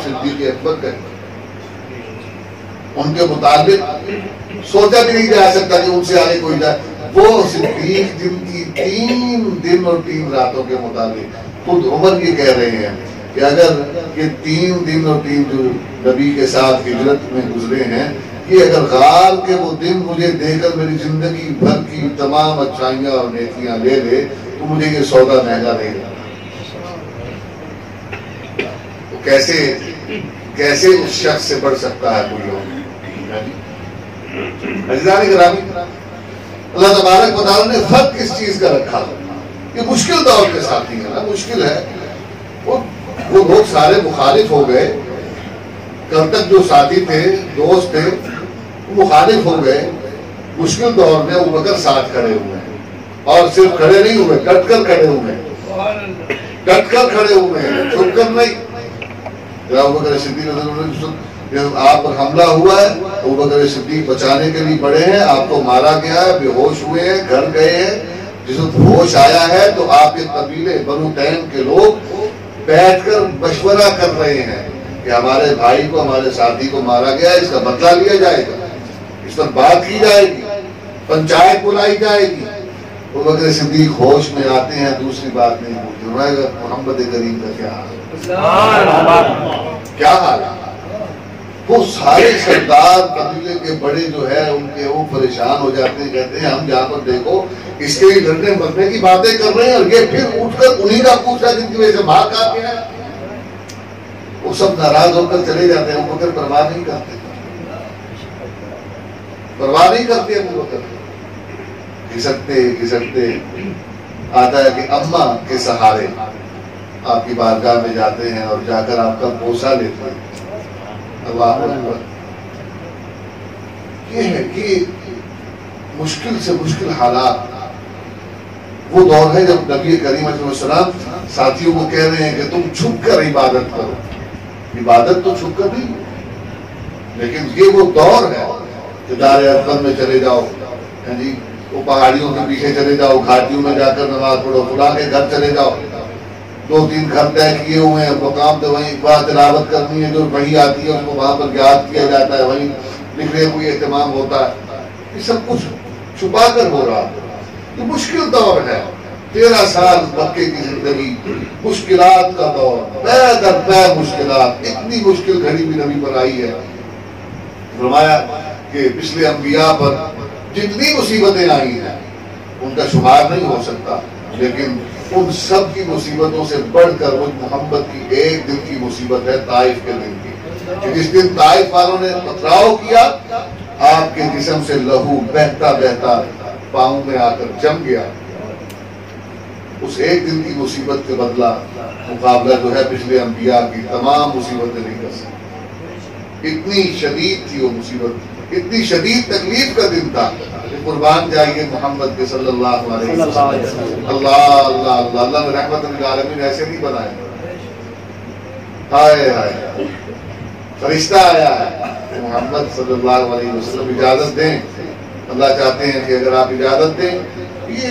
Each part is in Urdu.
صدیق اکبر کا، ان کے مطابق سوچا بھی نہیں جا سکتا کہ ان سے آگے کوئی جائے۔ وہ صدیق جن کی 3 دن اور 3 راتوں کے مطابق خود عمر یہ کہہ رہے ہیں کہ اگر یہ 3 دن اور 3 جو نبی کے ساتھ ہجرت میں گزرے ہیں، یہ اگر غار کے وہ دن مجھے دے کر میری زندگی بھر کی تمام اچھائیاں اور نیکیاں لے لے تو مجھے یہ سودا مہنگا نہیں لگا۔ تو کیسے اس شخص سے بڑھ سکتا ہے کوئی اور؟ عزیزان گرامی، اللہ تبارک و تعالیٰ نے فرق کس چیز کا رکھا؟ یہ مشکل دور کے ساتھ ہی ہے نا، مشکل ہے۔ وہ لوگ سارے مخالف ہو گئے، کل تک جو ساتھی تھے، دوست تھے، وہ مخالف ہو گئے۔ مشکل دور میں ابوبکر ساتھ کھڑے ہوئے ہیں، اور صرف کھڑے نہیں ہوئے، ڈٹ کر کھڑے ہوئے ہیں، ڈٹ کر کھڑے ہوئے ہیں، چھپ کر نہیں۔ ابوبکر صدیق رضی اللہ عنہ جب آپ پر حملہ ہوا ہے، ابوبکر صدیق بچانے کے لیے بڑے ہیں، آپ کو مارا گیا ہے، بے ہوش ہوئے ہیں، گھر گئے ہیں۔ جس وقت ہوش آیا ہے تو آپ کے قبیلے بنو تیم کے لوگ بیٹھ کر مشورہ کر رہے ہیں کہ ہمارے بھائی کو، ہمارے ساتھی کو مارا گیا ہے، اس کا بدلہ لیا جائے گا، اس پر بات کی جائے گی، پنچایت بلائی جائے گی۔ ابوبکر صدیق ہوش میں آتے ہیں، دوسری بات نہیں بولتے، محمد کریم کا کیا حال ہے، کیا حال ہے؟ وہ سارے سردار قبیلے کے بڑے جو ہے ان کے وہ پریشان ہو جاتے ہیں، کہتے ہیں ہم جہاں پر دیکھو اس کے لیے لڑنے مرنے کی باتیں کر رہے ہیں، اور یہ پھر اٹھ کر انہی کا پوچھا جن کی وجہ سے بھاگ آ گیا ہے۔ وہ سب ناراض ہو کر چلے جاتے ہیں، ابوبکر پرواہ نہیں کرتے، پرواہ نہیں کرتے ابوبکر۔ گھسکتے آتا ہے کہ اماں کے سہارے آپ کی بارگاہ میں جاتے ہیں اور جا کر آپ کا بوسہ لیتے ہیں۔ اللہ اکبر۔ یہ ہے کہ مشکل سے مشکل حالات، وہ دور ہے جب نبی کریم علیہ السلام ساتھیوں کو کہہ رہے ہیں کہ تم چھپ کر عبادت کرو۔ عبادت تو چھپ کر نہیں، لیکن یہ وہ دور ہے کہ دار ارقم میں چلے جاؤ، جی وہ پہاڑیوں کے پیچھے چلے جاؤ، گھاٹیوں میں جا کر نماز پڑھو، فلاں کے گھر چلے جاؤ، 2-3 گھر طے کیے ہوئے ہیں، مقام تو وہیں بات تلاوت کرنی ہے، جو وہی آتی ہے اس کو وہاں پر یاد کیا جاتا ہے، وہیں لکھنے کوئی اہتمام ہوتا ہے۔ یہ سب کچھ چھپا کر ہو رہا ہے۔ یہ مشکل دور ہے، 13 سال مکے کی زندگی، مشکلات کا دور، پے در پے مشکلات۔ اتنی مشکل گھڑی بھی نبی پر آئی ہے، فرمایا کہ پچھلے انبیاء پر جتنی مصیبتیں آئی ہیں ان کا شمار نہیں ہو سکتا، لیکن ان سب کی مصیبتوں سے بڑھ کر وہ محمد کی ایک دن کی مصیبت ہے، طائف کے دن کی، کہ جس دن طائف والوں نے پتھراؤ کیا، آپ کے جسم سے لہو بہتا بہتا پاؤں میں آ کر جم گیا۔ اس ایک دن کی مصیبت کے بدلہ مقابلہ جو ہے پچھلے انبیاء کی تمام مصیبتیں نہیں کر سکتی۔ اتنی شدید تھی وہ مصیبت، اتنی شدید تکلیف کا دن تھا کہ قربان جائیے محمد کے صلی اللہ علیہ وسلم۔ اللہ اللہ اللہ، اللہ نے رحمت للعالمین ایسے نہیں بنائے۔ ہائے ہائے، فرشتہ آیا ہے کہ محمد صلی اللہ علیہ وسلم اجازت دیں، اللہ چاہتے ہیں کہ اگر آپ اجازت دیں، یہ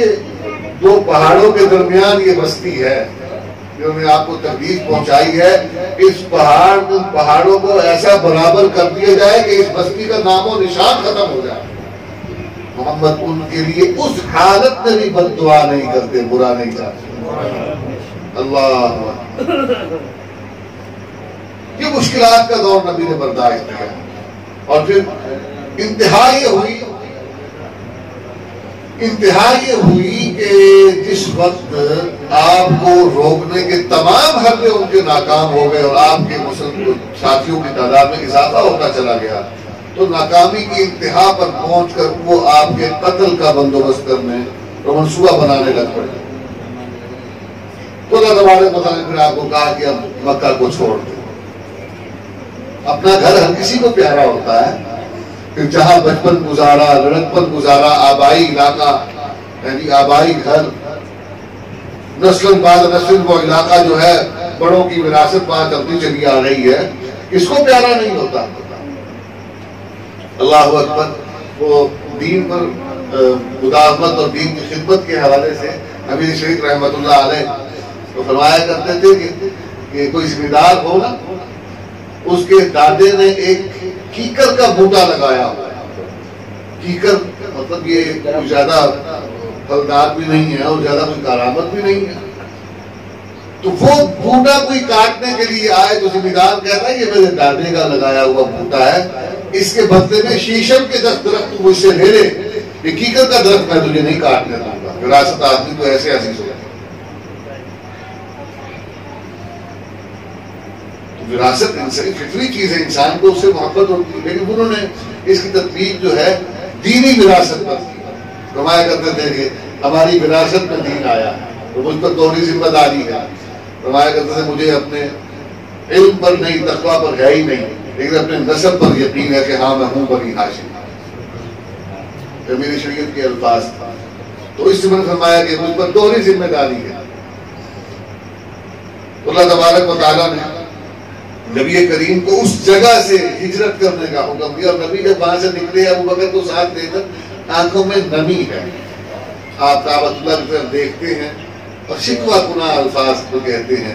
2 پہاڑوں کے درمیان یہ بستی ہے جو نے آپ کو تکلیف پہنچائی ہے، اس پہاڑوں کو ایسا برابر کر دیا جائے کہ اس بستی کا نام و نشان ختم ہو جائے۔ محمد ان کے لیے اس حالت میں بھی بد دعا نہیں کرتے، برا نہیں چاہتے۔ اللہ، یہ مشکلات کا دور نبی نے برداشت کیا، اور پھر انتہا یہ ہوئی کہ جس وقت آپ کو روکنے کے تمام حملے ان کے ناکام ہو گئے اور آپ کے ساتھیوں کی تعداد میں اضافہ ہوتا چلا گیا، تو ناکامی کی انتہا پر پہنچ کر وہ آپ کے قتل کا بندوبست کرنے اور منصوبہ بنانے لگ پڑے۔ تو اللہ تبارک و تعالیٰ نے پھر آپ کو کہا کہ اب مکہ کو چھوڑ دیں۔ اپنا گھر ہر کسی کو پیارا ہوتا ہے، کہ جہاں بچپن گزارا، لڑکپن گزارا، آبائی علاقہ، یعنی آبائی گھر، نسل بعد نسل وہ علاقہ جو ہے بڑوں کی وراثت وہاں چلتی چلی آ رہی ہے، اس کو پیارا نہیں ہوتا۔ اللہ اکبر۔ وہ دین پر مداومت اور دین کی خدمت کے حوالے سے نبی شریف رحمۃ اللہ علیہ تو فرمایا کرتے تھے کہ کوئی ذمہ دار ہو نا اس کے دادے نے ایک کیکر کا بوٹا لگایا ہوا ہے. کیکر مطلب یہ کوئی زیادہ پھلدار بھی نہیں ہے اور زیادہ کوئی کارآمد بھی نہیں ہے. تو وہ بوٹا کوئی کاٹنے کے لیے آئے تو ذمہ دار کہتا ہے یہ میرے دادے کا لگایا ہوا بوٹا ہے، اس کے بدلے میں شیشم کے درخت مجھ سے لے لے، یہ کیکر کا درخت میں تجھے نہیں کاٹنے دوں گا. وراثت آدمی کو ایسے عزیز ہوتا ہے. وراثت فطری چیز ہے، انسان کو اس سے محبت ہوتی ہے، لیکن انہوں نے اس کی تطبیق جو ہے دینی وراثت پر کی. فرمایا کرتے تھے کہ ہماری وراثت میں دین آیا ہے تو مجھ پر دوہری ذمہ داری ہے. فرمایا کرتے تھے مجھے اپنے علم پر نہیں، تقویٰ پر ہے ہی نہیں، لیکن اپنے نسب پر یقین ہے کہ ہاں میں ہوں بنی ہاشم. یہ میری شریعت کے الفاظ تھا. تو اس سے میں نے فرمایا کہ مجھ پر دوہری ذمہ داری ہے. اللہ تبارک و تعالیٰ نے نبی کریم کو اس جگہ سے ہجرت کرنے کا حکم دیا، اور نبی جب وہاں سے نکلے ابو بکر کو ساتھ لے کر آنکھوں میں نمی ہے. آپ کعبۃ اللہ کی طرف دیکھتے ہیں اور شکوہ کناں الفاظ کو کہتے ہیں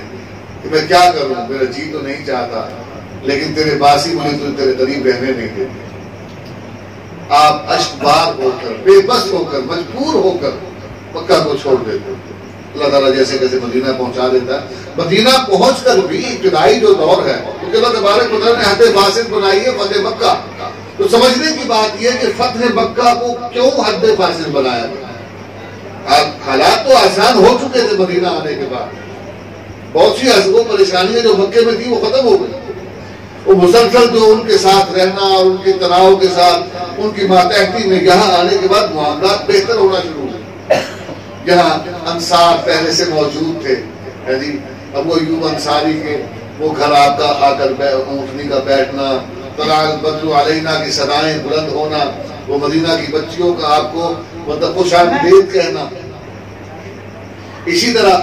کہ میں کیا کروں، میرا جی تو نہیں چاہتا لیکن تیرے باسی مجھے تو تیرے قریب رہنے نہیں دیتے. آپ اشکبار ہو کر، بے بس ہو کر، مجبور ہو کر مکہ کو چھوڑ دیتے. اللہ تعالیٰ جیسے کیسے مدینہ پہنچا دیتا ہے. مدینہ پہنچ کر بھی ابتدائی جو دور ہے کیونکہ اللہ تبارک و تعالیٰ نے حد فاصل بنائی ہے فتح مکہ. تو سمجھنے کی بات یہ ہے کہ فتح مکہ کو کیوں حد فاصل بنایا گیا. حالات تو آسان ہو چکے تھے مدینہ آنے کے بعد، بہت سی وہ پریشانیاں جو مکے میں تھی وہ ختم ہو گئی. وہ مسلسل جو ان کے ساتھ رہنا اور ان کے تناؤ کے ساتھ ان کی ماتحتی میں یہاں آنے کے بعد معاملات بہتر ہونا شروع ہوئے. یہاں انصار پہلے سے موجود تھے. ابو ایوب انصاری کے وہ گھر آپ کا آ کر اونٹنی کا بیٹھنا، طلع البدر علینا کی صدائیں بلند ہونا، وہ مدینہ کی بچیوں کا آپ کو مطلب خوش آمدید کہنا. اسی طرح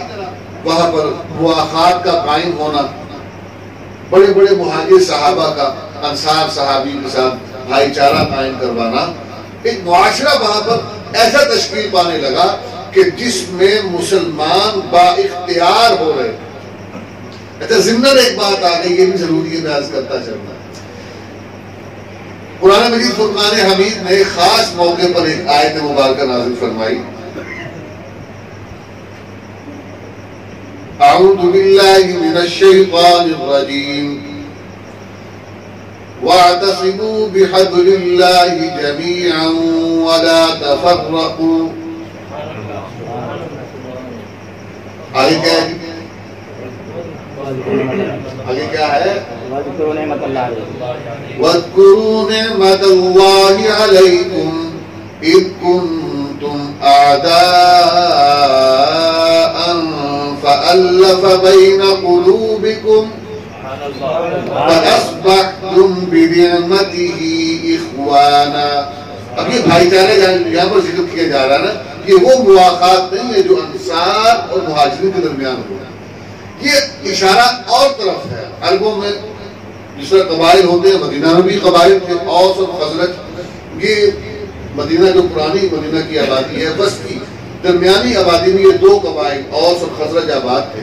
وہاں پر مواخات کا قائم ہونا، بڑے بڑے مہاجر صحابہ کا انصار صحابی کے ساتھ بھائی چارہ قائم کروانا. ایک معاشرہ وہاں پر ایسا تشکیل پانے لگا کہ جس میں مسلمان با اختیار ہو رہے. اچھا ضمن ایک بات آ گئی، یہ بھی ضروری ہے، میں عرض کرتا چلنا. قرآن مجید فرقان حمید نے خاص موقع پر ایک آیت مبارکہ نازل فرمائی. اعوذ باللہ من الشیطان الرجیم واعتصموا بحبل اللہ جميعا ولا تفرقوا. آگے کیا ہے؟ آگے کیا ہے؟ وَاذْكُرُوا نِعْمَةَ اللَّهِ عَلَيْكُمْ إِذْ كُنْتُمْ أَعْدَاءً فَأَلَّفَ بَيْنَ قُلُوبِكُمْ فَأَصْبَحْتُمْ بِنِعْمَتِهِ إِخْوَانًا. اب یہ بھائی چارے یہاں پر ذکر کیا جا رہا ہے نا، یہ وہ مواخات نہیں ہے جو انصار اور مہاجرین کے درمیان ہوا. یہ اشارہ اور طرف ہے. عربوں میں جس طرح قبائل ہوتے ہیں، مدینہ میں بھی قبائل تھے، اوس اور خزرج. یہ مدینہ جو پرانی مدینہ کی آبادی ہے، وسطی درمیانی آبادی میں یہ دو قبائل اوس اور خزرج آباد تھے،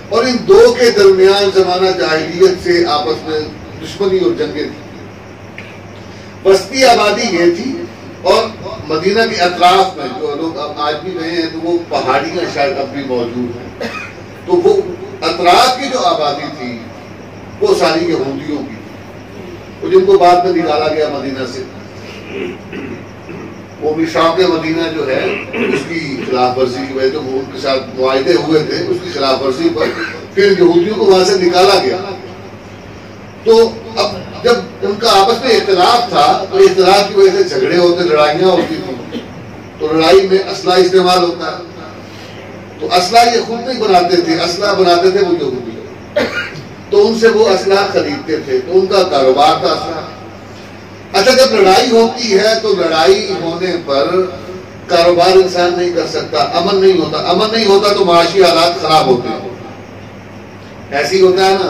اور ان دو کے درمیان زمانہ جاہلیت سے آپس میں دشمنی اور جنگیں تھیں. وسطی آبادی یہ تھی، اور مدینہ کے اطراف میں جو لوگ اب آج بھی گئے ہیں تو وہ پہاڑیاں شاید اب بھی موجود ہیں. تو وہ اطراف کی جو آبادی تھی وہ ساری یہودیوں کی تھی، جن کو بعد میں نکالا گیا مدینہ سے. وہ بھی شوق مدینہ جو ہے اس کی خلاف ورزی کی وجہ سے وہ ان کے ساتھ معاہدے ہوئے تھے، اس کی خلاف ورزی پر پھر یہودیوں کو وہاں سے نکالا گیا. تو اب جب ان کا آپس میں اختلاف تھا تو اختلاف کی وجہ سے جھگڑے ہوتے، لڑائیاں ہوتی تھیں. تو لڑائی میں اسلحہ استعمال ہوتا ہے. تو اسلحہ یہ خود نہیں بناتے تھے، اسلحہ بناتے تھے وہ یہودی. تو ان سے وہ اسلحہ خریدتے تھے، تو ان کا کاروبار تھا اسلحہ. اچھا جب لڑائی ہوتی ہے تو لڑائی ہونے پر کاروبار انسان نہیں کر سکتا، امن نہیں ہوتا. امن نہیں ہوتا تو معاشی حالات خراب ہوتے ہیں. ایسے ہی ہوتا ہے نا.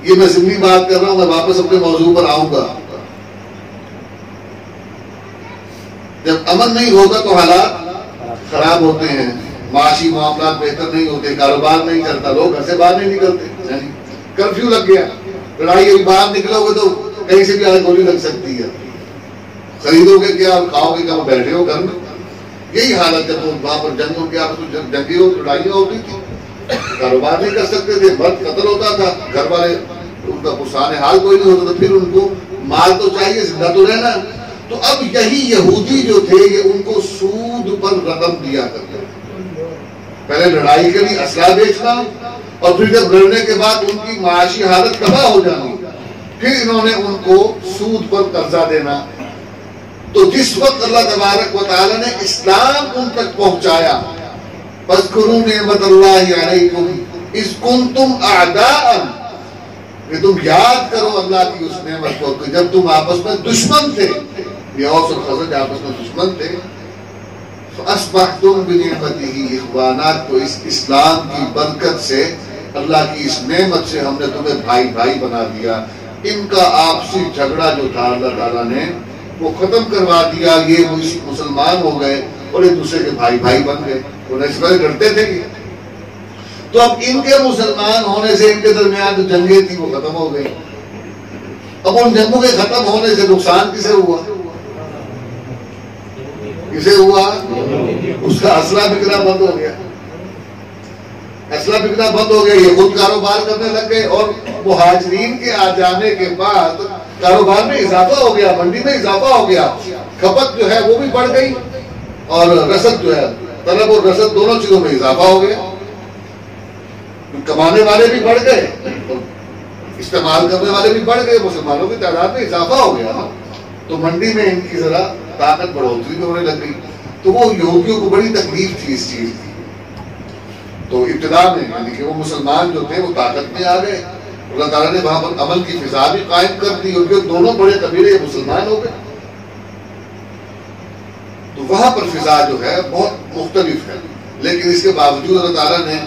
یہ میں ضمنی بات کر رہا ہوں، میں واپس اپنے موضوع پر آؤں گا. جب امن نہیں ہوگا تو حالات خراب ہوتے ہیں، معاشی معاملات بہتر نہیں ہوتے، کاروبار نہیں چلتا، لوگ گھر سے باہر نہیں نکلتے. کرفیو لگ گیا، لڑائی ابھی باہر نکلو گے تو کہیں سے بھی آج گولی لگ سکتی ہے، خریدو گے کیا اور کھاؤ گے کیا، بیٹھے ہو گھر میں. یہی حالت ہے. تو وہاں پر جنگوں کے آپ جنگی لڑائیاں ہوتی تھی، کاروبار نہیں کر سکتے تھے، مرد قتل ہوتا تھا، گھر والے ان کا پرسان حال کوئی نہیں ہوتا تھا، پھر ان کو مال تو چاہیے، زندہ تو رہنا. تو اب یہی یہودی جو تھے یہ ان کو سود پر رقم دیا کرتے تھے. پہلے لڑائی کے لیے اسلحہ بیچنا اور پھر جب لڑنے کے بعد ان کی معاشی حالت تباہ ہو جانی، پھر انہوں نے ان کو سود پر قرضہ دینا. تو جس وقت اللہ تبارک و تعالی نے اسلام ان تک پہنچایا، فاذکروا نعمت اللہ علیکم اذ کنتم اعداء، کہ تم یاد کرو اللہ کی اس نعمت کو کہ جب تم آپس میں دشمن تھے، یہ اوس اور خزرج آپس میں دشمن تھے. فاصبحتم بنعمتہ اخوانا، تو اس اسلام کی برکت سے، اللہ کی اس نعمت سے ہم نے تمہیں بھائی بھائی بنا دیا. ان کا آپسی جھگڑا جو تھا اللہ تعالیٰ نے وہ ختم کروا دیا. یہ مسلمان ہو گئے اور ایک دوسرے کے بھائی بھائی بن گئے. انہیں اس بارے ڈرتے تھے کہ تو اب ان کے مسلمان ہونے سے ان کے درمیان جو جنگیں تھیں وہ ختم ہو گئی. اب ان جنگوں کے ختم ہونے سے نقصان کسے ہوا؟ کسے ہوا؟ اس کا اسلحہ بکنا بند ہو گیا. اسلحہ بکنا بند ہو گیا، یہ خود کاروبار کرنے لگ گئے، اور مہاجرین کے آ جانے کے بعد کاروبار میں اضافہ ہو گیا، منڈی میں اضافہ ہو گیا، کھپت جو ہے وہ بھی بڑھ گئی، اور رسد جو ہے، طلب اور رسد دونوں چیزوں میں اضافہ ہو گیا. کمانے والے بھی بڑھ گئے اور استعمال کرنے والے بھی بڑھ گئے، مسلمانوں کی تعداد میں اضافہ ہو گیا. تو منڈی میں ان کی ذرا طاقت بڑھوتری بھی ہونے لگ گئی. تو وہ یہودیوں کو بڑی تکلیف تھی اس چیز کی. تو ابتدا میں یعنی کہ وہ مسلمان جو تھے وہ طاقت میں آ گئے، اللہ تعالیٰ نے وہاں پر عمل کی فضا بھی قائم کر دی، اور دونوں بڑے قبیلے مسلمان ہو گئے. تو وہاں پر فضا جو ہے بہت مختلف ہے. لیکن اس کے باوجود اللہ تعالیٰ نے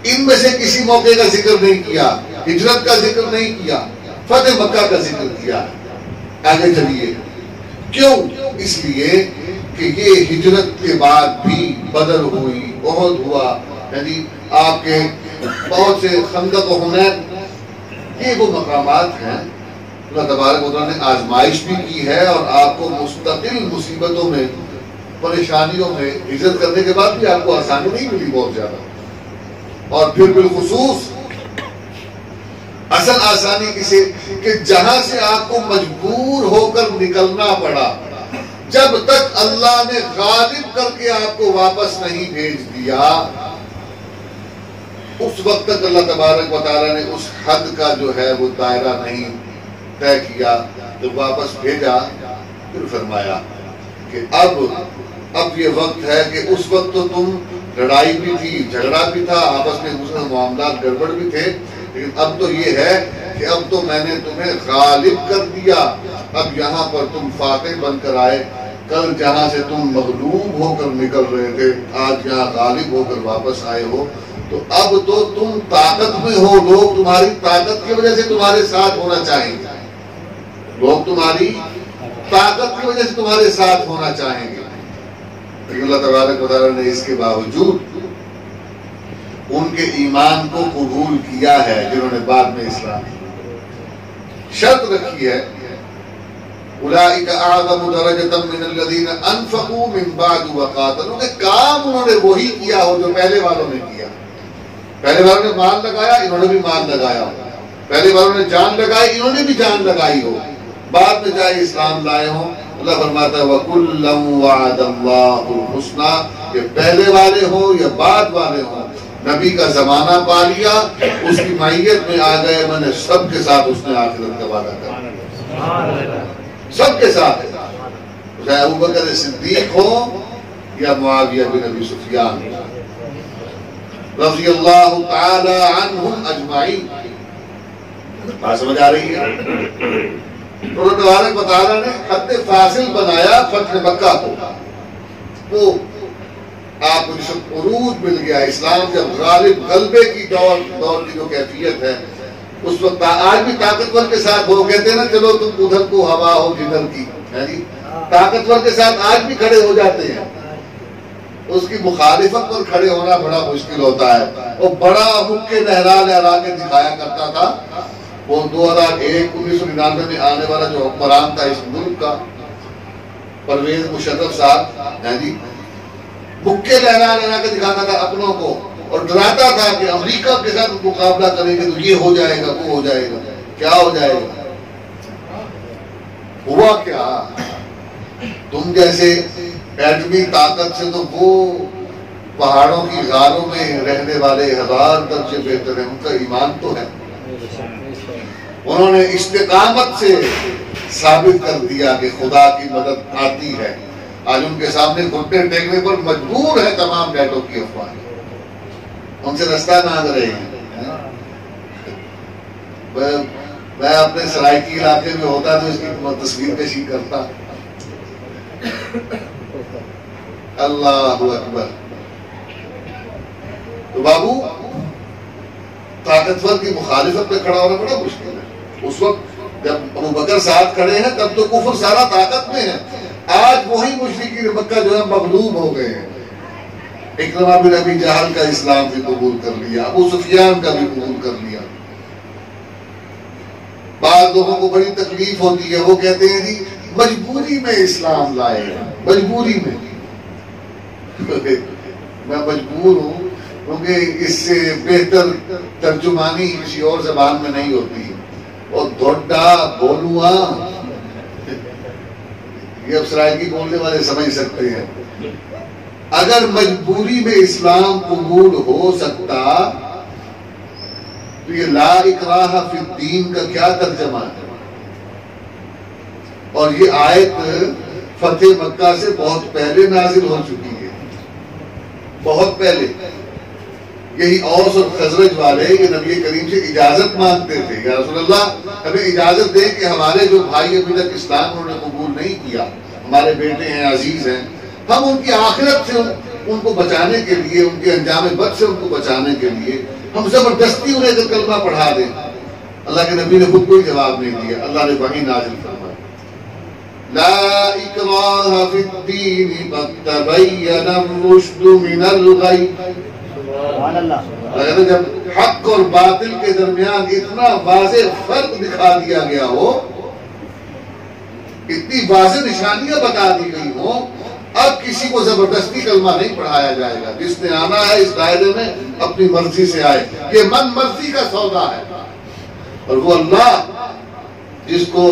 ان میں سے کسی موقع کا ذکر نہیں کیا، ہجرت کا ذکر نہیں کیا، فتح مکہ کا ذکر کیا. آگے چلیے. کیوں؟ اس لیے کہ یہ ہجرت کے بعد بھی بدر ہوئی، احد ہوا، یعنی آپ کے بہت سے خندق و حنین، یہ وہ مقامات ہیں اللہ تبارک و تعالیٰ نے آزمائش بھی کی ہے، اور آپ کو مستقل مصیبتوں میں، پریشانیوں میں ہجرت کرنے کے بعد بھی آپ کو آسانی نہیں ملی بہت زیادہ. اور پھر بالخصوص اصل آسانی کسے کہ جہاں سے آپ کو مجبور ہو کر نکلنا پڑا، جب تک اللہ نے غالب کر کے آپ کو واپس نہیں بھیج دیا، اس وقت تک اللہ تبارک و تعالیٰ نے اس حد کا جو ہے وہ دائرہ نہیں طے کیا. جب واپس بھیجا پھر فرمایا کہ اب یہ وقت ہے کہ اس وقت تو تم لڑائی بھی تھی، جھگڑا بھی تھا، آپس میں دوسرے معاملات گڑبڑ بھی تھے، لیکن اب تو یہ ہے کہ اب تو میں نے تمہیں غالب کر دیا. اب یہاں پر تم فاتح بن کر آئے. کل جہاں سے تم مغلوب ہو کر نکل رہے تھے، آج یہاں غالب ہو کر واپس آئے ہو. تو اب تو تم طاقت میں ہو، لوگ تمہاری طاقت کی وجہ سے تمہارے ساتھ ہونا چاہیں گے، لوگ تمہاری طاقت کی وجہ سے تمہارے ساتھ ہونا چاہیں گے. لیکن اللہ تبارک و تعالیٰ نے اس کے باوجود ان کے ایمان کو قبول کیا ہے جنہوں نے بعد میں اسلام شرط رکھی ہے. اولئک اعظم درجۃ من الذین انفقوا من بعد وقاتلوا، کام انہوں نے وہی کیا ہو جو پہلے والوں نے کیا. پہلے والوں نے مال لگایا، انہوں نے بھی مال لگایا ہو. پہلے والوں نے جان لگائی، انہوں نے بھی جان لگائی ہو. بعد میں چاہے اسلام لائے ہوں، اللہ فرماتا ہے وَكُلًّا وَعَدَ اللَّهُ الْحُسْنَى، کہ پہلے والے ہوں یا بعد والے ہوں، نبی کا زمانہ پا لیا، اس کی معیت میں آ گئے، میں نے سب کے ساتھ اس نے آخرت کا وعدہ کیا، سب کے ساتھ. چاہے ابوبکر صدیق ہو یا معاویہ بن ابی سفیان رضی اللہ تعالی عنہم اجمعین. بات سمجھ آ رہی ہے؟ اللہ تبارک و تعالیٰ نے حد فاصل بنایا فتح مکہ کو. وہ آپ کو جس عروج مل گیا، اسلام جب غالب غلبے کی دور کی جو کیفیت ہے، اس وقت آج بھی طاقتور کے ساتھ وہ کہتے ہیں نا چلو تم ادھر کو ہوا ہو جدھر کی، یعنی طاقتور کے ساتھ آج بھی کھڑے ہو جاتے ہیں. اس کی مخالفت پر کھڑے ہونا بڑا مشکل ہوتا ہے. اور بڑا مکے لہرا لہرا کے دکھایا کرتا تھا. وہ 2001 1999 میں آنے والا جو حکمران تھا اس ملک کا پرویز مشرف صاحب، جی مکے لہرا لہرا کے دکھاتا تھا اپنوں کو اور ڈراتا تھا کہ امریکہ کے ساتھ مقابلہ کریں گے تو یہ ہو جائے گا، وہ ہو جائے گا. کیا ہو جائے گا؟ ہوا کیا؟ تم جیسے ایٹمی طاقت سے تو وہ پہاڑوں کی غاروں میں رہنے والے 1000 درجے بہتر ہیں. ان کا ایمان تو ہے. انہوں نے استقامت سے ثابت کر دیا کہ خدا کی مدد آتی ہے. آج ان کے سامنے گھٹنے ٹیکنے پر مجبور ہے تمام نیٹو کی افواہیں. ان سے رستہ مانگ رہے ہیں. میں اپنے سرائکی علاقے میں ہوتا تو اس کی تصویر کشی کرتا. اللہ اکبر. تو بابو طاقتور کی مخالفت پہ کھڑا ہونا بڑا مشکل ہے. اس وقت جب ابو بکر ساتھ کھڑے ہیں تب تو کفر سارا طاقت میں ہے. آج وہی مشرکین مکہ جو ہے مغلوب ہو گئے ہیں. اکرمہ بن ابی جہل کا اسلام بھی قبول کر لیا، ابو سفیان کا بھی قبول کر لیا. بعض لوگوں کو بڑی تکلیف ہوتی ہے، وہ کہتے ہیں جی مجبوری میں اسلام لائے ہیں. مجبوری میں میں مجبور ہوں کیونکہ اس سے بہتر ترجمانی کسی اور زبان میں نہیں ہوتی. اور دھوڈا بولوا یہ اب سرائکی بولنے والے سمجھ سکتے ہیں. اگر مجبوری میں اسلام قبول ہو سکتا تو یہ لا اکراہ فی الدین کا کیا ترجمہ ہے؟ اور یہ آیت فتح مکہ سے بہت پہلے نازل ہو چکی ہے. بہت پہلے. یہی اوس اور خزرج والے یہ نبی کریم سے اجازت مانگتے تھے، یا رسول اللہ ہمیں اجازت دیں کہ ہمارے جو بھائی ابھی تک اسلام انہوں نے قبول نہیں کیا، ہمارے بیٹے ہیں، عزیز ہیں، ہم ان کی آخرت سے ان کو بچانے کے لیے، ان کے انجام بد سے ان کو بچانے کے لیے ہم زبردستی انہیں کلمہ پڑھا دیں. اللہ کے نبی نے خود کوئی جواب نہیں دیا. اللہ نے وحی نازل فرمائی لا اکراہ فی الدین قد تبین الرشد من الغی. جب حق اور باطل کے درمیان اتنا واضح فرق دکھا دیا گیا ہو، اتنی واضح نشانیاں بتا دی گئی ہوں، اب کسی کو زبردستی کلمہ نہیں پڑھایا جائے گا. جس نے آنا ہے اس دائرے میں اپنی مرضی سے آئے. یہ من مرضی کا سودا ہے. اور وہ اللہ جس کو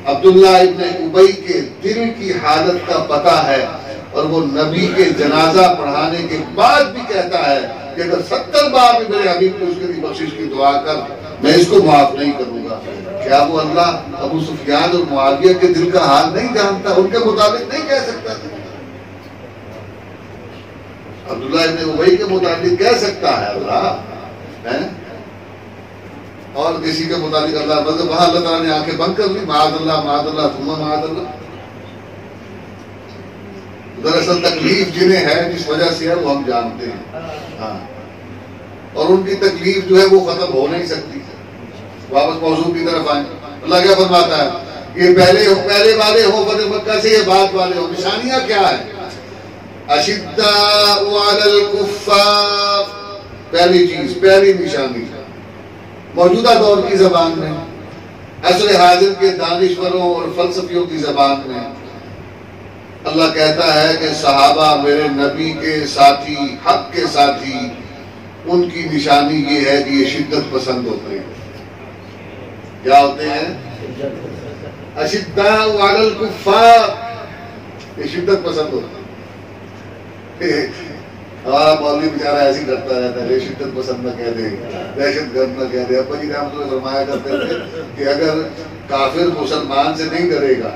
عبداللہ ابن ابی کے دل کی حالت کا پتہ ہے، اور وہ نبی کے جنازہ پڑھانے کے بعد بھی کہتا ہے کہ اگر 70 بار بھی میرے حبیب کو اس کے لیے بخشش کی دعا کر، میں اس کو معاف نہیں کروں گا. کیا وہ اللہ ابو سفیان اور معاویہ کے دل کا حال نہیں جانتا؟ ان کے مطابق نہیں کہہ سکتا؟ عبداللہ ابن ابی کے متعلق کہہ سکتا ہے اللہ، اور کسی کے متعلق اللہ، بلکہ وہاں اللہ تعالیٰ نے آنکھیں بند کر لی، معاذ اللہ ثم معاذ اللہ. دراصل تکلیف جنہیں ہے جس وجہ سے ہے وہ ہم جانتے ہیں. ہاں، اور ان کی تکلیف جو ہے وہ ختم ہو نہیں سکتی. واپس موضوع کی طرف آئیں. اللہ کیا فرماتا ہے؟ یہ پہلے والے ہو فتح مکہ سے، یہ بعد والے ہو. نشانیاں کیا ہے؟ اشداء علی الکفار. پہلی چیز، پہلی نشانی موجودہ دور کی زبان میں، عصر حاضر کے دانشوروں اور فلسفیوں کی زبان میں اللہ کہتا ہے کہ صحابہ میرے نبی کے ساتھی، حق کے ساتھی، ان کی نشانی یہ ہے کہ یہ شدت پسند ہوتے ہیں. کیا ہوتے ہیں؟ اشداء علی الکفار. یہ شدت پسند ہوتے ہیں. ہمارا مولوی بیچارہ ایسی کرتا رہتا ہے، شدت پسند نہ کہہ دے، دہشت گرد نہ کہہ دے. ابا جی رحمۃ اللہ فرمایا کرتے تھے کہ اگر کافر مسلمان سے نہیں ڈرے گا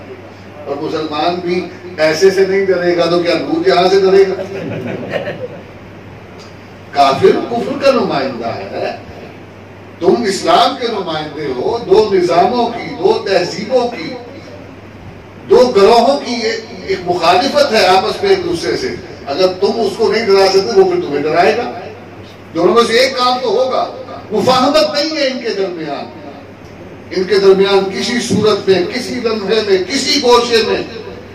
اور مسلمان بھی ایسے سے نہیں ڈرے گا تو کیا نور جہاں سے ڈرے گا؟ کافر کفر کا نمائندہ ہے، تم اسلام کے نمائندے ہو. دو نظاموں کی، دو تہذیبوں کی، دو گروہوں کی ایک مخالفت ہے آپس میں ایک دوسرے سے. اگر تم اس کو نہیں ڈرا سکتے وہ پھر تمہیں ڈرائے گا. دونوں میں سے ایک کام تو ہوگا. مفاہمت نہیں ہے ان کے درمیان. ان کے درمیان کسی صورت میں، کسی لمحے میں، کسی گوشے میں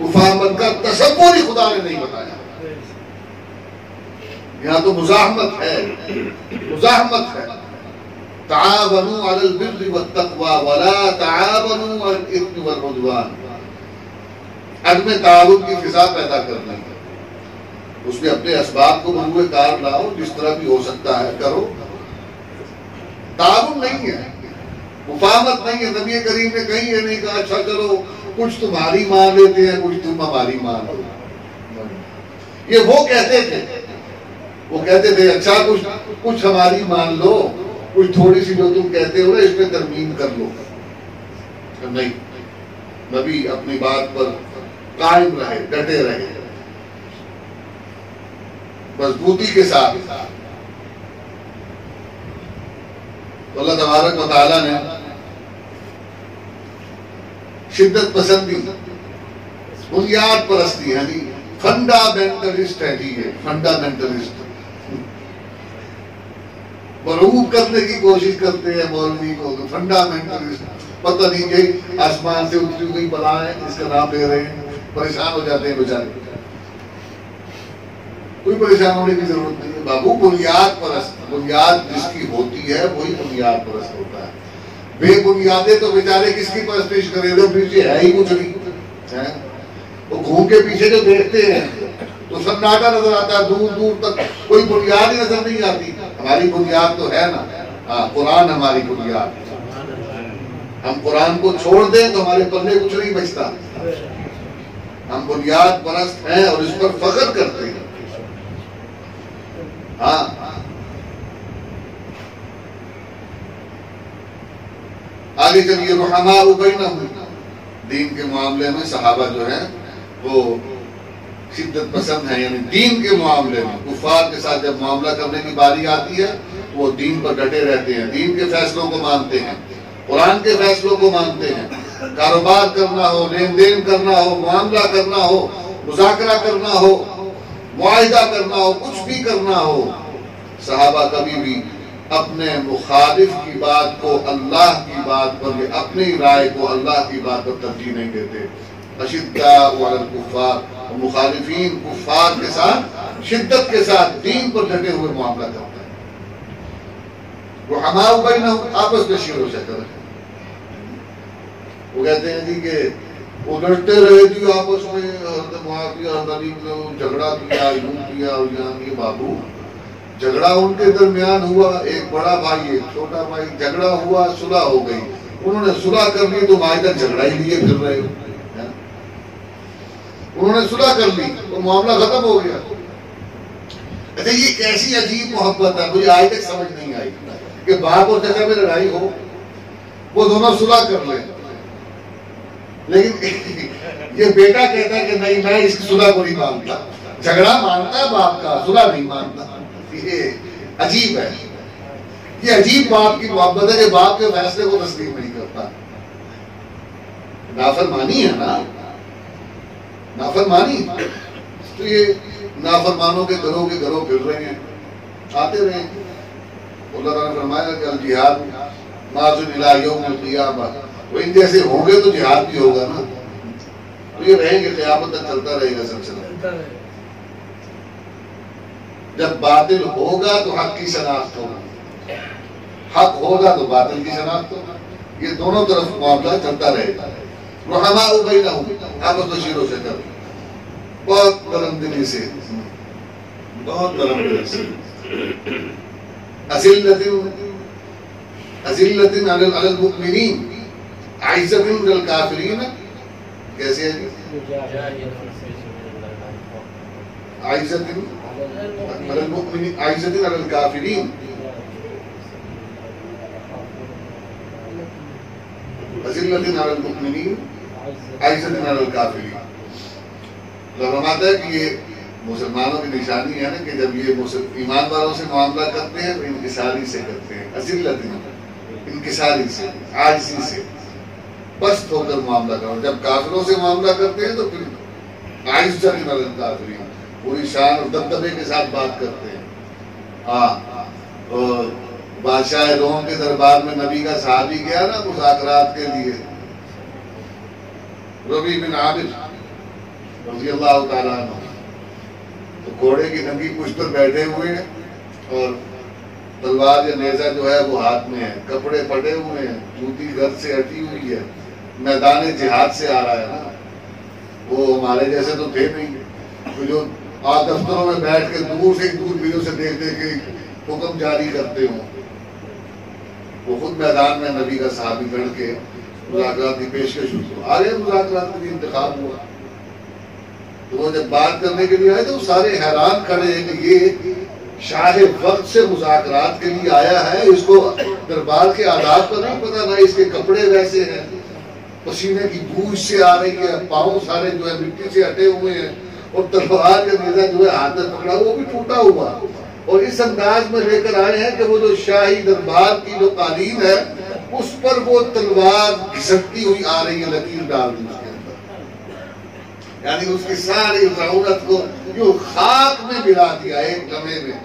مفاہمت کا تصور ہی خدا نے نہیں بتایا. یہاں تو مزاحمت ہے، مزاحمت ہے. تعاونوا علی البر والتقوی ولا تعاونوا علی الاثم والعدوان. عدم تعاون کی فضا پیدا کرنا ہے. اس میں اپنے اسباب کو بروئے کار لاؤ، جس طرح بھی ہو سکتا ہے کرو. تعاون نہیں ہے، مفاہمت نہیں ہے. نبی کریم نے کہیں یہ نہیں کہا اچھا چلو کچھ تمہاری مان لیتے ہیں کچھ تم ہماری مان لو. یہ وہ کہتے تھے، وہ کہتے تھے اچھا کچھ ہماری مان لو، کچھ تھوڑی سی جو تم کہتے ہو نا اس میں ترمیم کر لو. نہیں، نبی اپنی بات پر قائم رہے، ڈٹے رہے مضبوطی کے ساتھ. تو اللہ تبارک و تعالیٰ نے شدت پسندی، بنیاد پرستی، یعنی فنڈامنٹلسٹ ہے جی، یہ فنڈامنٹلسٹ مرعوب کرنے کی کوشش کرتے ہیں مولوی کو. فنڈامنٹلسٹ پتہ نہیں کہ آسمان سے اتری ہوئی بلائیں اس کا نام لے رہے ہیں، پریشان ہو جاتے ہیں بیچارے. کوئی پریشان ہونے کی ضرورت نہیں ہے بابو. بنیاد پرست، بنیاد جس کی ہوتی ہے وہی بنیاد پرست ہوتا ہے. بے بنیادیں تو بیچارے کس کی پرستش کرے رہے، پیچھے ہے ہی کچھ نہیں. وہ گھوم کے پیچھے جو دیکھتے ہیں تو سناٹا نظر آتا ہے، دور دور تک کوئی بنیاد ہی نظر نہیں آتی. ہماری بنیاد تو ہے نا. ہاں، قرآن ہماری بنیاد. ہم قرآن کو چھوڑ دیں تو ہمارے پلے کچھ نہیں بچتا. ہم بنیاد پرست ہیں اور اس پر فخر کرتے ہیں. ہاں، آگے چلیے. رحماء بینہم، دین کے معاملے میں صحابہ جو ہیں وہ شدت پسند ہیں، یعنی دین کے معاملے میں کفار کے ساتھ جب معاملہ کرنے کی باری آتی ہے وہ دین پر ڈٹے رہتے ہیں، دین کے فیصلوں کو مانتے ہیں، قرآن کے فیصلوں کو مانتے ہیں. کاروبار کرنا ہو، لین دین کرنا ہو، معاملہ کرنا ہو، مذاکرہ کرنا ہو، معاہدہ کرنا ہو، کچھ بھی کرنا ہو، صحابہ کبھی بھی اپنے مخالف کی بات کو اللہ کی بات پر یا اپنی رائے کو اللہ کی بات پر ترجیح نہیں دیتے. اشداء علی الکفار، مخالفین کفار کے ساتھ شدت کے ساتھ دین پر ڈٹے ہوئے معاملہ کرتے ہیں. رحماء بینہم، آپس میں شیر و شکر ہے. وہ کہتے ہیں جی کہ وہ لڑتے رہے جی آپس میں، حضرت معاویہ حضرت علی نے جھگڑا کیا، یوں کیا اور یہاں. یہ بابو جھگڑا ان کے درمیان ہوا، ایک بڑا بھائی ایک چھوٹا بھائی، جھگڑا ہوا، صلح ہو گئی، انہوں نے صلح کر لی تو آج تک جھگڑا ہی لیے پھر رہے ہو. انہوں نے صلح کر لی تو معاملہ ختم ہو گیا. اچھا یہ کیسی عجیب محبت ہے، مجھے آج تک سمجھ نہیں آئی کہ باپ اور چچا میں لڑائی ہو، وہ دونوں صلح کر لیں، لیکن یہ بیٹا کہتا ہے کہ نہیں میں اس کی صلح کو نہیں مانتا. جھگڑا مانتا ہے باپ کا، صلح نہیں مانتا. یہ عجیب ہے، یہ عجیب باپ کی محبت ہے کہ باپ کے فیصلے کو تسلیم نہیں کرتا. نافرمانی ہے نا، نافرمانی. تو یہ نافرمانوں کے گھروں پھر رہے ہیں، آتے رہے. اللہ تعالیٰ نے فرمایا کہ الجہاد ماضٍ الی یوم القیامہ، وہ ان جیسے ہوں گے تو جہاد بھی ہوگا نا. تو یہ رہیں گے، قیامت تک چلتا رہے گا سلسلہ. جب باطل ہوگا تو حق کی شناخت ہوگی، حق ہوگا تو باطل کی شناخت ہوگی. یہ دونوں طرف معاملہ چلتا رہے گا. رحماء بینہم، آپس میں شیر و شکر، بہت نرم دلی سے، بہت نرم دلی سے. اذلۃ علی المؤمنین اعزۃ علی الکافرین. کیسے ہے؟ اعزۃ علی المؤمنین اعزۃ علی الکافرین. اذلۃ علی المؤمنین اعزۃ علی الکافرین. فرماتا ہے کہ یہ مسلمانوں کی نشانی ہے نا کہ جب یہ ایمان والوں سے معاملہ کرتے ہیں تو انکساری سے کرتے ہیں. اذلۃ، انکساری سے، عاجزی سے، پست ہو کر معاملہ کرو. جب کافروں سے معاملہ کرتے ہیں تو پھر عزت علی الکافرین، پوری شان اور دبدبے کے ساتھ بات کرتے ہیں. ہاں، بادشاہ روم کے دربار میں نبی کا صحابی گیا نا مذاکرات کے لیے، ربیع بن عامر رضی اللہ تعالیٰ عنہ. تو گھوڑے کی ننگی پشت پر بیٹھے ہوئے ہیں اور تلوار یا نیزہ جو ہے وہ ہاتھ میں ہے، کپڑے پھٹے ہوئے ہیں، جوتی گھر سے ہٹی ہوئی ہے، میدان جہاد سے آ رہا ہے نا. وہ ہمارے جیسے تو تھے نہیں، تو جو آپ دفتروں میں بیٹھ کے دور سے دور سے دیکھتے کہ حکم جاری کرتے ہوں. وہ خود میدان میں نبی کا صحابی بڑھ کے مذاکرات کی پیشکش ہوئی. آگے مذاکرات کا انتخاب ہوا تو وہ جب بات کرنے کے لیے آئے تو سارے حیران کھڑے ہیں کہ یہ شاہ وقت سے مذاکرات کے لیے آیا ہے، اس کو دربار کے آداب کا نہیں پتا، نہ اس کے کپڑے ویسے ہیں، پسینے کی بوجھ سے آ رہی ہے، پاؤں سارے جو ہے مٹی سے ہٹے ہوئے ہیں، اور تلوار کا نیزہ جو ہے ہاتھ میں پکڑا وہ بھی ٹوٹا ہوا، اور اس انداز میں لے کر آئے ہیں کہ وہ جو شاہی دربار کی جو قالین ہے اس پر وہ تلوار گھسٹتی ہوئی آ رہی ہے، لکیر ڈال دی اس کے اندر، یعنی اس کی ساری ضرورت کو جو خاک میں ملا دیا ایک لمحے میں.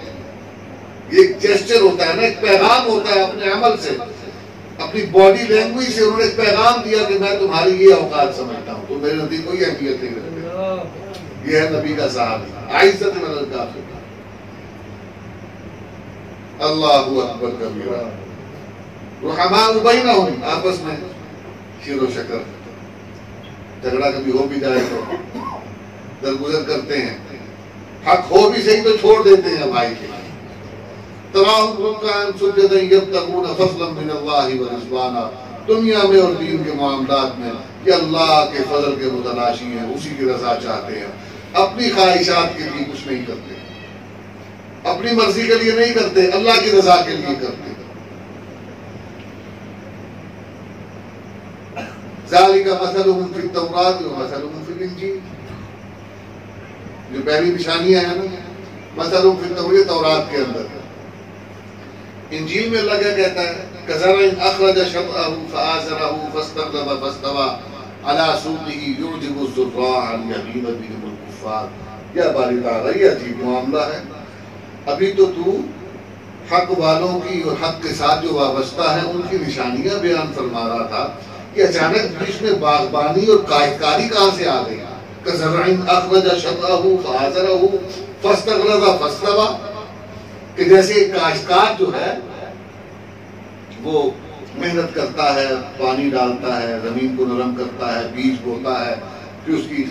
یہ ایک جیسچر ہوتا ہے نا، ایک پیغام ہوتا ہے اپنے عمل سے، اپنی باڈی لینگویج سے انہوں نے ایک پیغام دیا کہ میں تمہاری یہ اوقات سمجھتا ہوں، تو میرے نزدیک کوئی اہمیت نہیں رکھتے. یہ ہے نبی کا صحابی، عزت من الکافر. اللہ اکبر کبیرہ. رحماء بینہم، آپس میں شیر و شکر، جھگڑا کبھی ہو بھی جائے تو درگزر کرتے ہیں، حق ہو بھی صحیح تو چھوڑ دیتے ہیں بھائی کے. تراہم رکعا سجدا یبتغون فضلا من اللہ ورضوانا. دنیا میں اور دین کے معاملات میں یہ اللہ کے فضل کے متلاشی ہیں، اسی کی رضا چاہتے ہیں، اپنی خواہشات کے لیے کچھ نہیں کرتے، اپنی مرضی کے لیے نہیں کرتے، اللہ کی رضا کے لیے کرتے. ذالک مثلہم فی التوراۃ ومثلہم فی الانجیل. جو پہلی نشانیاں ہیں نا، مثلہم فی التوراۃ، تورات کے اندر. انجیل میں اللہ کیا کہتا ہے؟ کزرع اخرج شطأہ فآزرہ فاستغلظ فاستوى علی سوقہ یعجب الزراع لیغیظ بہم الکفار. یا باری تعالیٰ، یہ عجیب معاملہ ہے. ابھی تو حق والوں کی اور حق کے ساتھ جو وابستہ ہیں ان کی نشانیاں بیان فرما رہا تھا کہ اچانک بیچ میں باغبانی اور کاشتکاری کہاں سے آ گئی؟ کزرع اخرج شطأہ فآزرہ فاستغلظ فاستوى، کہ جیسے ایک کاشتکار جو ہے وہ محنت کرتا ہے، پانی ڈالتا ہے، زمین کو نرم کرتا ہے، بیج بوتا ہے، پھر اس کی